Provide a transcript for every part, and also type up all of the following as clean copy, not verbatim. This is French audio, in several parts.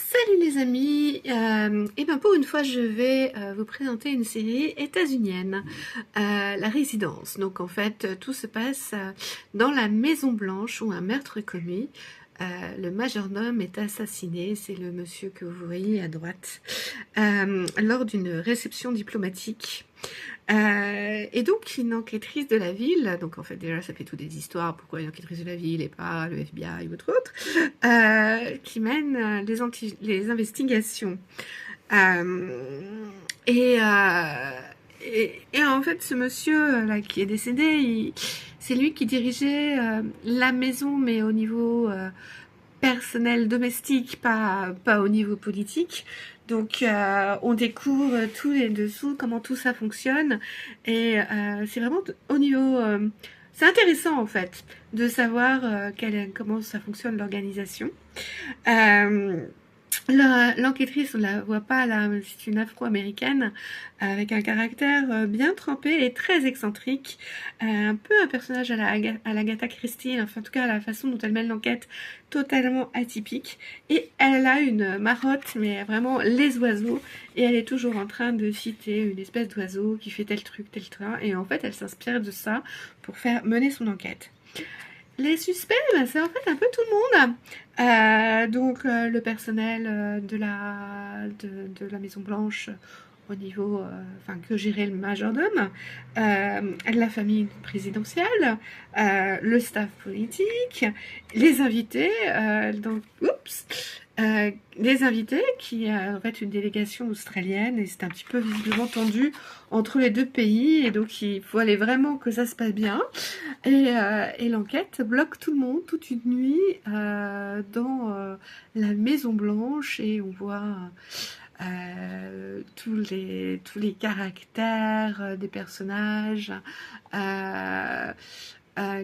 Salut les amis, et ben pour une fois je vais vous présenter une série états-unienne, La Résidence. Donc en fait tout se passe dans la Maison Blanche où un meurtre est commis. Le majordome est assassiné, c'est le monsieur que vous voyez à droite, lors d'une réception diplomatique. Et donc une enquêtrice de la ville, donc en fait déjà ça fait toutes des histoires, pourquoi une enquêtrice de la ville et pas le FBI ou autre, qui mène les investigations. Et, en fait ce monsieur là qui est décédé, c'est lui qui dirigeait la maison mais au niveau personnel domestique, pas au niveau politique. Donc on découvre tous les dessous, comment tout ça fonctionne, et c'est vraiment au niveau... c'est intéressant en fait de savoir comment ça fonctionne l'organisation. L'enquêtrice, on la voit pas là, c'est une afro-américaine avec un caractère bien trempé et très excentrique, un peu un personnage à l'Agatha Christie, enfin en tout cas la façon dont elle mène l'enquête, totalement atypique. Et elle a une marotte, mais vraiment les oiseaux, et elle est toujours en train de citer une espèce d'oiseau qui fait tel truc, tel truc, et en fait elle s'inspire de ça pour faire mener son enquête. Les suspects, c'est en fait un peu tout le monde. Donc le personnel de la Maison Blanche au niveau, que gérait le majordome, la famille présidentielle, le staff politique, les invités, les invités qui en fait une délégation australienne, et c'est un petit peu visiblement tendu entre les deux pays, et donc il faut aller vraiment que ça se passe bien, et l'enquête bloque tout le monde toute une nuit dans la Maison Blanche, et on voit tous les caractères des personnages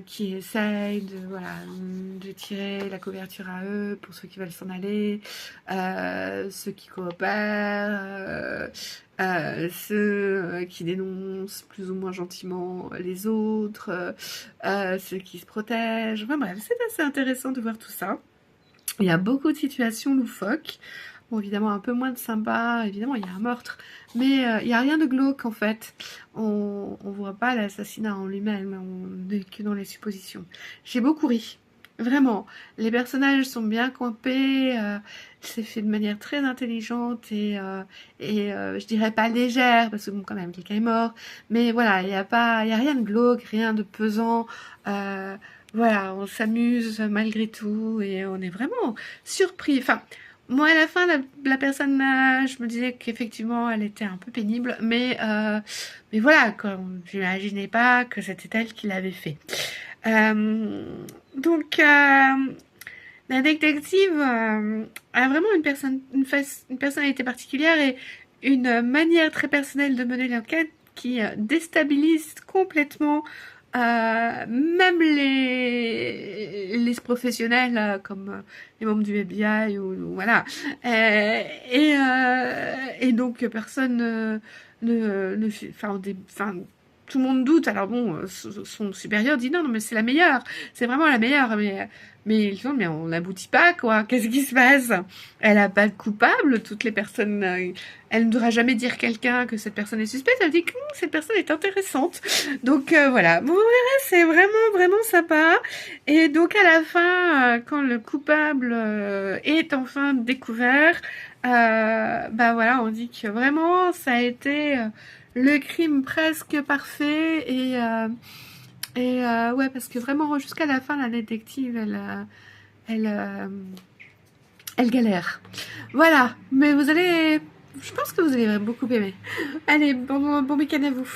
qui essayent de tirer la couverture à eux pour ceux qui veulent s'en aller, ceux qui coopèrent, ceux qui dénoncent plus ou moins gentiment les autres, ceux qui se protègent. Enfin bref, c'est assez intéressant de voir tout ça. Il y a beaucoup de situations loufoques. Bon, évidemment, un peu moins de sympa. Évidemment, il y a un meurtre. Mais il n'y a rien de glauque, en fait. On voit pas l'assassinat en lui-même. On n'est que dans les suppositions. J'ai beaucoup ri. Vraiment. Les personnages sont bien campés. C'est fait de manière très intelligente et je dirais pas légère, parce que bon, quand même, quelqu'un est mort. Mais voilà, il y a rien de glauque, rien de pesant. Voilà, on s'amuse malgré tout et on est vraiment surpris. Enfin, moi, à la fin, la personne, je me disais qu'effectivement, elle était un peu pénible, mais voilà, quoi, je n'imaginais pas que c'était elle qui l'avait fait. Donc, la détective a vraiment une personnalité particulière et une manière très personnelle de mener l'enquête qui déstabilise complètement même les professionnels comme les membres du FBI ou voilà, et donc personne tout le monde doute. Alors bon, son supérieur dit non mais c'est la meilleure, c'est vraiment la meilleure, mais on n'aboutit pas, quoi. Qu'est-ce qui se passe? Elle a pas de coupable. Toutes les personnes, elle ne devra jamais dire quelqu'un que cette personne est suspecte. Elle dit que cette personne est intéressante. Donc voilà. Bon, c'est vraiment vraiment sympa. Et donc à la fin, quand le coupable est enfin découvert, voilà, on dit que vraiment ça a été le crime presque parfait, et ouais, parce que vraiment jusqu'à la fin la détective elle galère. Voilà, mais je pense que vous allez beaucoup aimer. Allez, bon week-end à vous.